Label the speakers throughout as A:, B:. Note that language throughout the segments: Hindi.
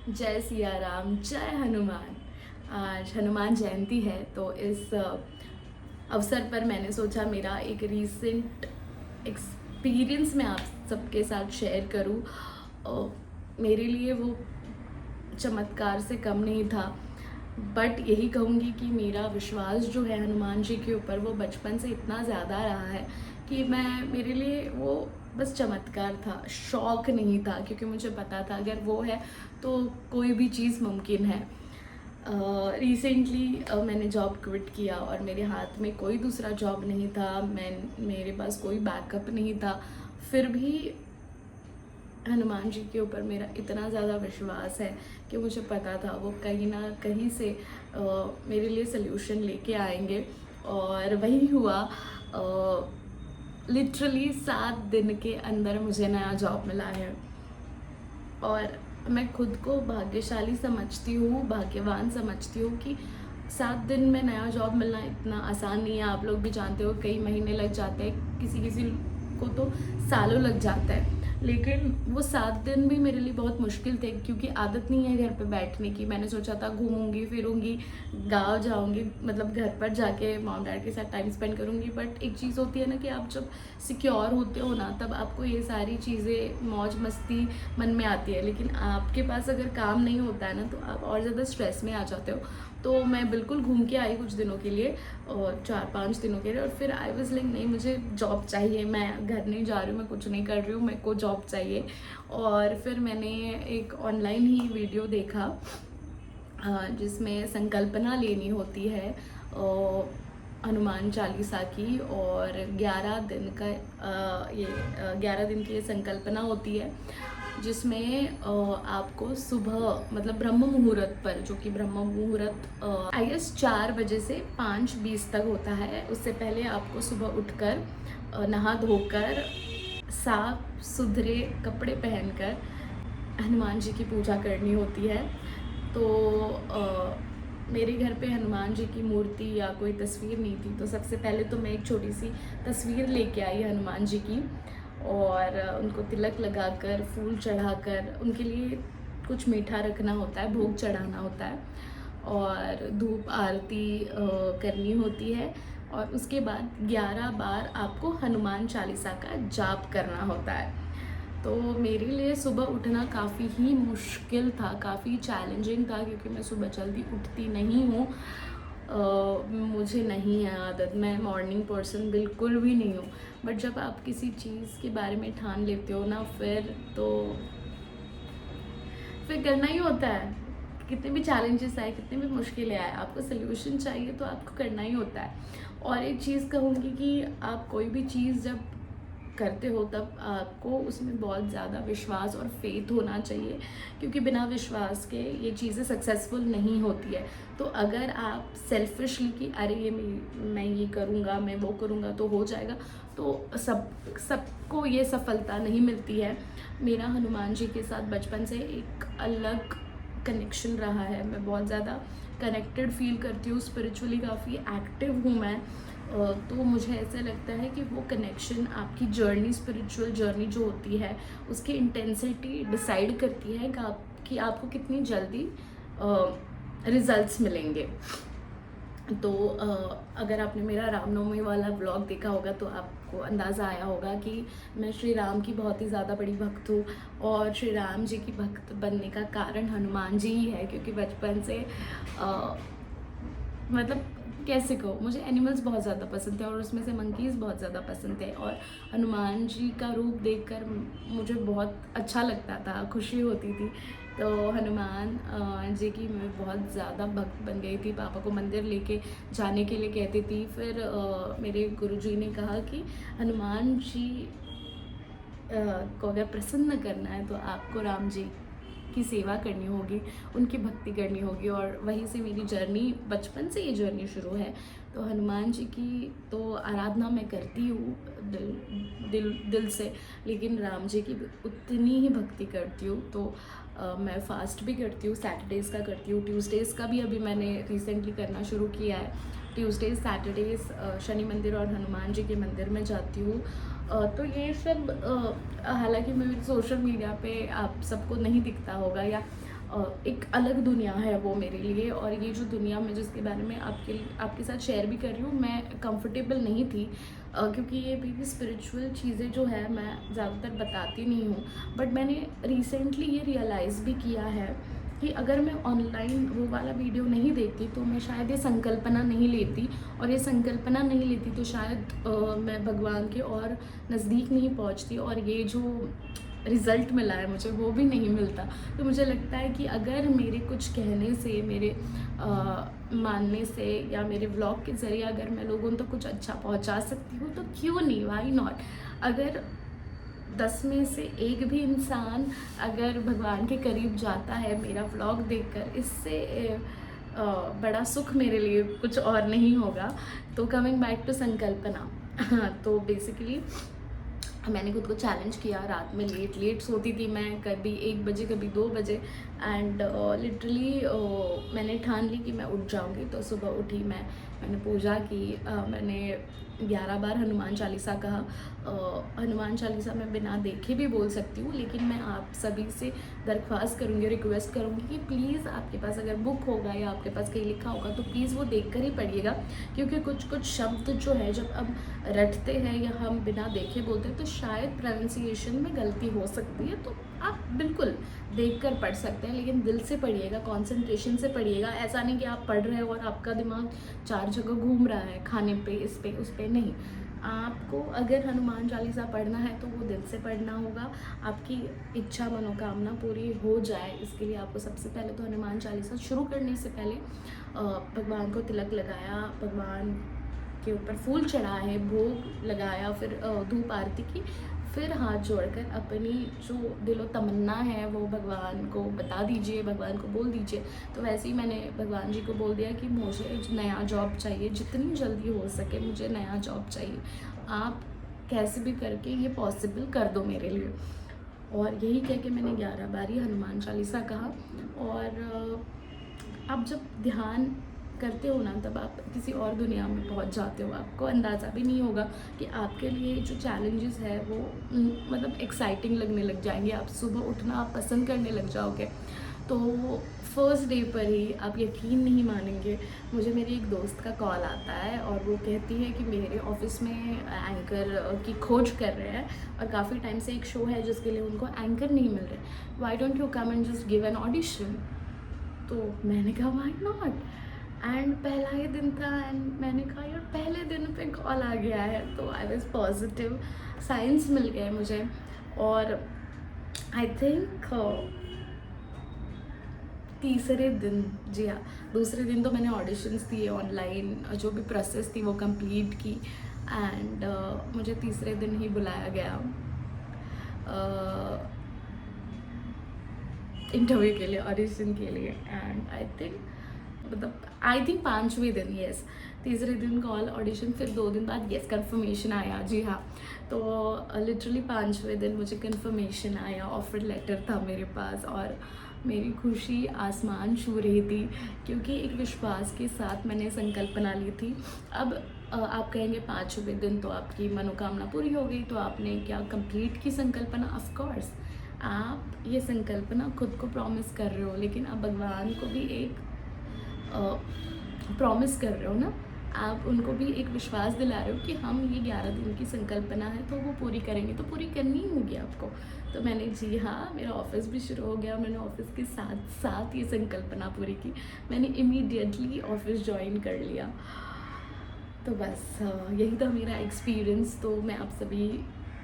A: जय सिया राम, जय हनुमान। आज हनुमान जयंती है, तो इस अवसर पर मैंने सोचा मेरा एक रीसेंट एक्सपीरियंस मैं आप सबके साथ शेयर करूं। मेरे लिए वो चमत्कार से कम नहीं था, बट यही कहूँगी कि मेरा विश्वास जो है हनुमान जी के ऊपर, वो बचपन से इतना ज़्यादा रहा है कि मेरे लिए वो बस चमत्कार था, शौक नहीं था, क्योंकि मुझे पता था अगर वो है तो कोई भी चीज़ मुमकिन है। रिसेंटली मैंने जॉब क्विट किया और मेरे हाथ में कोई दूसरा जॉब नहीं था, मेरे पास कोई बैकअप नहीं था। फिर भी हनुमान जी के ऊपर मेरा इतना ज़्यादा विश्वास है कि मुझे पता था वो कहीं ना कहीं से मेरे लिए सल्यूशन लेके आएंगे, और वही हुआ। लिटरली 7 दिन के अंदर मुझे नया जॉब मिला है, और मैं खुद को भाग्यशाली समझती हूँ, भाग्यवान समझती हूँ कि 7 दिन में नया जॉब मिलना इतना आसान नहीं है। आप लोग भी जानते हो, कई महीने लग जाते हैं, किसी किसी को तो सालों लग जाता है। लेकिन वो 7 दिन भी मेरे लिए बहुत मुश्किल थे, क्योंकि आदत नहीं है घर पे बैठने की। मैंने सोचा था घूमूंगी फिरूंगी, गाँव जाऊंगी, मतलब घर पर जाके मॉम डैड के साथ टाइम स्पेंड करूंगी। बट एक चीज़ होती है ना कि आप जब सिक्योर होते हो ना, तब आपको ये सारी चीज़ें मौज मस्ती मन में आती है। लेकिन आपके पास अगर काम नहीं होता है ना, तो आप और ज़्यादा स्ट्रेस में आ जाते हो। तो मैं बिल्कुल घूम के आई कुछ दिनों के लिए, और 4-5 दिनों के लिए, और फिर आई वाज लाइक नहीं, मुझे जॉब चाहिए, मैं घर नहीं जा रही हूँ, मैं कुछ नहीं कर रही हूँ, मेरे को जॉब चाहिए। और फिर मैंने एक ऑनलाइन ही वीडियो देखा जिसमें संकल्पना लेनी होती है हनुमान चालीसा की, और 11 दिन का 11 दिन की ये संकल्पना होती है, जिसमें आपको सुबह मतलब ब्रह्म मुहूर्त पर, जो कि ब्रह्म मुहूर्त आई गेस 4 बजे से 5:20 तक होता है, उससे पहले आपको सुबह उठकर नहा धोकर साफ सुथरे कपड़े पहनकर हनुमान जी की पूजा करनी होती है। तो मेरे घर पे हनुमान जी की मूर्ति या कोई तस्वीर नहीं थी, तो सबसे पहले तो मैं एक छोटी सी तस्वीर लेके आई हनुमान जी की, और उनको तिलक लगाकर, फूल चढ़ाकर, उनके लिए कुछ मीठा रखना होता है, भोग चढ़ाना होता है, और धूप आरती करनी होती है। और उसके बाद 11 बार आपको हनुमान चालीसा का जाप करना होता है। तो मेरे लिए सुबह उठना काफ़ी ही मुश्किल था, काफ़ी चैलेंजिंग था, क्योंकि मैं सुबह जल्दी उठती नहीं हूँ। मुझे नहीं है आदत, मैं मॉर्निंग पर्सन बिल्कुल भी नहीं हूँ। बट जब आप किसी चीज़ के बारे में ठान लेते हो ना, फिर करना ही होता है। कितने भी चैलेंजेस आए, कितने भी मुश्किलें आए, आपको सल्यूशन चाहिए तो आपको करना ही होता है। और एक चीज़ कहूँगी कि आप कोई भी चीज़ जब करते हो, तब आपको उसमें बहुत ज़्यादा विश्वास और फेथ होना चाहिए, क्योंकि बिना विश्वास के ये चीज़ें सक्सेसफुल नहीं होती है। तो अगर आप सेल्फिशली कि अरे ये मैं ये करूँगा, मैं वो करूँगा तो हो जाएगा, तो सबको ये सफलता नहीं मिलती है। मेरा हनुमान जी के साथ बचपन से एक अलग कनेक्शन रहा है, मैं बहुत ज़्यादा कनेक्टेड फील करती हूँ, स्पिरिचुअली काफ़ी एक्टिव हूँ मैं। तो मुझे ऐसा लगता है कि वो कनेक्शन आपकी जर्नी, स्पिरिचुअल जर्नी जो होती है, उसकी इंटेंसिटी डिसाइड करती है कि आपको कितनी जल्दी रिजल्ट्स मिलेंगे। तो अगर आपने मेरा रामनवमी वाला व्लॉग देखा होगा, तो आपको अंदाज़ा आया होगा कि मैं श्री राम की बहुत ही ज़्यादा बड़ी भक्त हूँ, और श्री राम जी की भक्त बनने का कारण हनुमान जी ही है, क्योंकि बचपन से मतलब कैसे कहो, मुझे एनिमल्स बहुत ज़्यादा पसंद थे, और उसमें से मंकीज़ बहुत ज़्यादा पसंद थे, और हनुमान जी का रूप देखकर मुझे बहुत अच्छा लगता था, खुशी होती थी। तो हनुमान जी की मैं बहुत ज़्यादा भक्त बन गई थी, पापा को मंदिर लेके जाने के लिए कहती थी। फिर मेरे गुरुजी ने कहा कि हनुमान जी को अगर प्रसन्न करना है तो आपको राम जी की सेवा करनी होगी, उनकी भक्ति करनी होगी, और वहीं से मेरी जर्नी, बचपन से ये जर्नी शुरू है। तो हनुमान जी की तो आराधना मैं करती हूँ दिल से, लेकिन राम जी की उतनी ही भक्ति करती हूँ। तो मैं फास्ट भी करती हूँ, सैटरडेज़ का करती हूँ, ट्यूसडेज़ का भी अभी मैंने रिसेंटली करना शुरू किया है। ट्यूसडेज सैटरडेज़ शनि मंदिर और हनुमान जी के मंदिर में जाती हूँ। तो ये सब हालांकि मेरे सोशल मीडिया पे आप सबको नहीं दिखता होगा, या एक अलग दुनिया है वो मेरे लिए। और ये जो दुनिया मैं जिसके बारे में आपके साथ शेयर भी कर रही हूँ, मैं कंफर्टेबल नहीं थी, क्योंकि ये भी स्पिरिचुअल चीज़ें जो है मैं ज़्यादातर बताती नहीं हूँ। बट मैंने रिसेंटली ये रियलाइज़ भी किया है कि अगर मैं ऑनलाइन वो वाला वीडियो नहीं देखती तो मैं शायद ये संकल्पना नहीं लेती, और ये संकल्पना नहीं लेती तो शायद मैं भगवान के और नज़दीक नहीं पहुंचती, और ये जो रिज़ल्ट मिला है मुझे वो भी नहीं मिलता। तो मुझे लगता है कि अगर मेरे कुछ कहने से, मेरे मानने से, या मेरे व्लॉग के ज़रिए अगर मैं लोगों तक कुछ अच्छा पहुंचा सकती हूँ तो क्यों नहीं, वाई नॉट। अगर 10 में से एक भी इंसान अगर भगवान के करीब जाता है मेरा व्लॉग देखकर, इससे बड़ा सुख मेरे लिए कुछ और नहीं होगा। तो कमिंग बैक टू संकल्पना, तो बेसिकली मैंने खुद को चैलेंज किया। रात में लेट सोती थी मैं, कभी 1 बजे कभी 2 बजे, एंड लिटरली मैंने ठान ली कि मैं उठ जाऊंगी। तो सुबह उठी मैंने पूजा की, मैंने 11 बार हनुमान चालीसा कहा। हनुमान चालीसा मैं बिना देखे भी बोल सकती हूँ, लेकिन मैं आप सभी से दरख्वास्त करूँगी, रिक्वेस्ट करूँगी कि प्लीज़ आपके पास अगर बुक होगा या आपके पास कहीं लिखा होगा तो प्लीज़ वो देख कर ही पढ़िएगा, क्योंकि कुछ शब्द जो है जब हम रटते हैं या हम बिना देखे बोलते हैं तो शायद प्रोनाउंसिएशन में गलती हो सकती है। तो आप बिल्कुल देख कर पढ़ सकते हैं, लेकिन दिल से पढ़िएगा, कॉन्सेंट्रेशन से पढ़िएगा। ऐसा नहीं कि आप पढ़ रहे हो और आपका दिमाग 4 जगह घूम रहा है, खाने पे, इस पे उस पे नहीं। आपको अगर हनुमान चालीसा पढ़ना है तो वो दिल से पढ़ना होगा। आपकी इच्छा मनोकामना पूरी हो जाए, इसके लिए आपको सबसे पहले तो हनुमान चालीसा शुरू करने से पहले भगवान को तिलक लगाया, भगवान के ऊपर फूल चढ़ाए, भोग लगाया, फिर धूप आरती की, फिर हाथ जोड़कर अपनी जो दिलो तमन्ना है वो भगवान को बता दीजिए, भगवान को बोल दीजिए। तो वैसे ही मैंने भगवान जी को बोल दिया कि मुझे नया जॉब चाहिए, जितनी जल्दी हो सके मुझे नया जॉब चाहिए, आप कैसे भी करके ये पॉसिबल कर दो मेरे लिए। और यही कह के मैंने 11 बार ही हनुमान चालीसा कहा। और आप जब ध्यान करते हो ना, तब आप किसी और दुनिया में पहुंच जाते हो। आपको अंदाज़ा भी नहीं होगा कि आपके लिए जो चैलेंजेस है वो मतलब एक्साइटिंग लगने लग जाएंगे। आप सुबह उठना आप पसंद करने लग जाओगे। तो फर्स्ट डे पर ही आप यकीन नहीं मानेंगे, मुझे मेरी एक दोस्त का कॉल आता है और वो कहती है कि मेरे ऑफिस में एंकर की खोज कर रहे हैं और काफ़ी टाइम से एक शो है जिसके लिए उनको एंकर नहीं मिल रहे, why don't you come and just give an audition. तो मैंने कहा व्हाई नॉट, एंड पहला ही दिन था एंड मैंने कहा यार पहले दिन पे कॉल आ गया है। तो आई वॉज पॉजिटिव, साइंस मिल गए मुझे। और आई थिंक तीसरे दिन, जी हाँ, दूसरे दिन तो मैंने ऑडिशंस दिए ऑनलाइन, जो भी प्रोसेस थी वो कंप्लीट की, एंड मुझे तीसरे दिन ही बुलाया गया इंटरव्यू के लिए, ऑडिशन के लिए। एंड आई थिंक 5वें दिन, यस, तीसरे दिन कॉल, ऑडिशन, फिर 2 दिन बाद यस कंफर्मेशन आया। जी हाँ, तो लिटरली 5वें दिन मुझे कंफर्मेशन आया, ऑफर लेटर था मेरे पास, और मेरी खुशी आसमान छू रही थी, क्योंकि एक विश्वास के साथ मैंने संकल्पना ली थी। अब आप कहेंगे 5वें दिन तो आपकी मनोकामना पूरी हो गई, तो आपने क्या कंप्लीट की संकल्पना? ऑफ कोर्स, आप ये संकल्पना खुद को प्रॉमिस कर रहे हो, लेकिन आप भगवान को भी एक प्रॉमिस कर रहे हो ना, आप उनको भी एक विश्वास दिला रहे हो कि हम ये 11 दिन की संकल्पना है तो वो पूरी करेंगे, तो पूरी करनी ही होगी आपको। तो मैंने, जी हाँ, मेरा ऑफिस भी शुरू हो गया, मैंने ऑफिस के साथ साथ ये संकल्पना पूरी की, मैंने इमीडिएटली ऑफिस ज्वाइन कर लिया। तो बस यही था मेरा एक्सपीरियंस। तो मैं आप सभी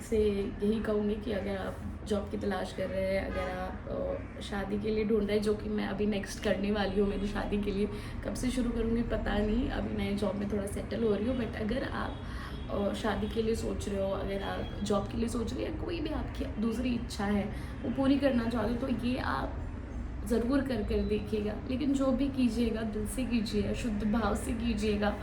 A: से यही कहूँगी कि अगर आप जॉब की तलाश कर रहे हैं, अगर आप शादी के लिए ढूंढ रहे हैं, जो कि मैं अभी नेक्स्ट करने वाली हूँ, मेरी शादी के लिए कब से शुरू करूँगी पता नहीं, अभी नए जॉब में थोड़ा सेटल हो रही हूँ। बट अगर आप शादी के लिए सोच रहे हो, अगर आप जॉब के लिए सोच रहे हैं, कोई भी आपकी दूसरी इच्छा है वो पूरी करना चाहते हो, तो ये आप ज़रूर कर देखिएगा। लेकिन जो भी कीजिएगा दिल से कीजिएगा, शुद्ध भाव से कीजिएगा,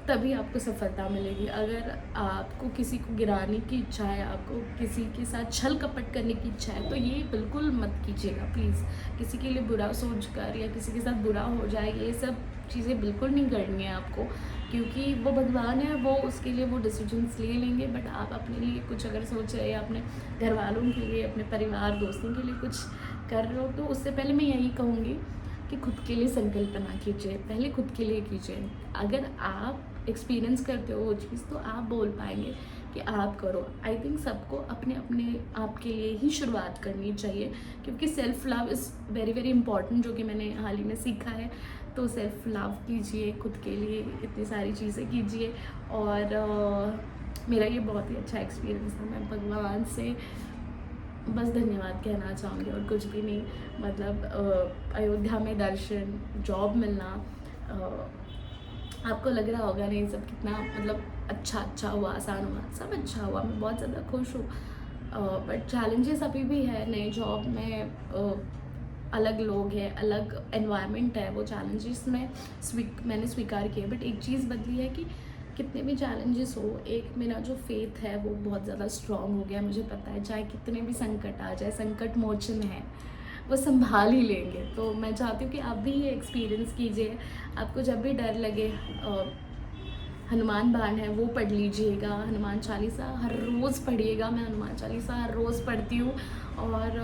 A: तभी आपको सफलता मिलेगी। अगर आपको किसी को गिराने की इच्छा है, आपको किसी के साथ छल कपट करने की इच्छा है, तो ये बिल्कुल मत कीजिएगा प्लीज़। किसी के लिए बुरा सोचकर या किसी के साथ बुरा हो जाए, ये सब चीज़ें बिल्कुल नहीं करनी है आपको, क्योंकि वो भगवान है, वो उसके लिए वो डिसीजंस ले लेंगे। बट आप अपने लिए कुछ अगर सोच रहे हैं, अपने घर वालों के लिए, अपने परिवार दोस्तों के लिए कुछ कर रहे हो तो उससे पहले मैं यही कहूँगी कि खुद के लिए संकल्पना कीजिए, पहले खुद के लिए कीजिए। अगर आप एक्सपीरियंस करते हो वो चीज़ तो आप बोल पाएंगे कि आप करो। आई थिंक सबको अपने अपने आप के लिए ही शुरुआत करनी चाहिए, क्योंकि self love is very very important, जो कि मैंने हाल ही में सीखा है। तो सेल्फ़ लव कीजिए, खुद के लिए इतनी सारी चीज़ें कीजिए। और मेरा ये बहुत ही अच्छा एक्सपीरियंस था। मैं भगवान से बस धन्यवाद कहना चाहूँगी और कुछ भी नहीं। मतलब अयोध्या में दर्शन, जॉब मिलना, आपको लग रहा होगा नहीं सब कितना मतलब अच्छा हुआ, आसान हुआ, सब अच्छा हुआ, मैं बहुत ज़्यादा खुश हूँ। बट चैलेंजेस अभी भी है। नई जॉब में अलग लोग हैं, अलग एनवायरनमेंट है, वो चैलेंजेस मैंने स्वीकार किए। बट एक चीज़ बदली है कि कितने भी चैलेंजेस हो, एक मेरा जो फेथ है वो बहुत ज़्यादा स्ट्रॉन्ग हो गया। मुझे पता है चाहे कितने भी संकट आ जाए, संकट मोचन है, वो संभाल ही लेंगे। तो मैं चाहती हूँ कि आप भी ये एक्सपीरियंस कीजिए। आपको जब भी डर लगे, हनुमान बाण है वो पढ़ लीजिएगा, हनुमान चालीसा हर रोज़ पढ़िएगा। मैं हनुमान चालीसा हर रोज़ पढ़ती हूँ और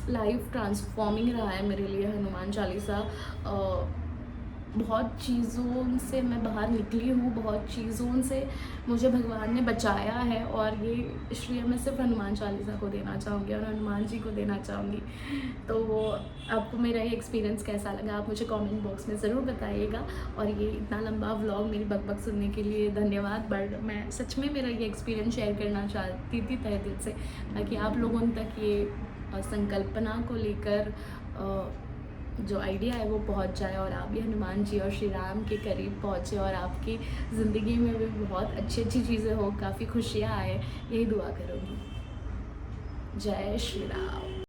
A: लाइफ ट्रांसफॉर्मिंग रहा है मेरे लिए हनुमान चालीसा। बहुत चीज़ों से मैं बाहर निकली हूँ, बहुत चीज़ों से मुझे भगवान ने बचाया है, और ये श्रेय मैं सिर्फ हनुमान चालीसा को देना चाहूँगी और हनुमान जी को देना चाहूँगी। तो आपको मेरा ये एक्सपीरियंस कैसा लगा आप मुझे कमेंट बॉक्स में ज़रूर बताइएगा। और ये इतना लंबा व्लॉग मेरी बकबक सुनने के लिए धन्यवाद। बट मैं सच में मेरा ये एक्सपीरियंस शेयर करना चाहती थी तहे दिल से, ताकि आप लोगों तक ये संकल्पना को लेकर जो आइडिया है वो पहुंच जाए, और आप भी हनुमान जी और श्री राम के करीब पहुंचे, और आपकी ज़िंदगी में भी बहुत अच्छी चीज़ें हो, काफ़ी खुशियाँ आए, यही दुआ करूँगी। जय श्री राम।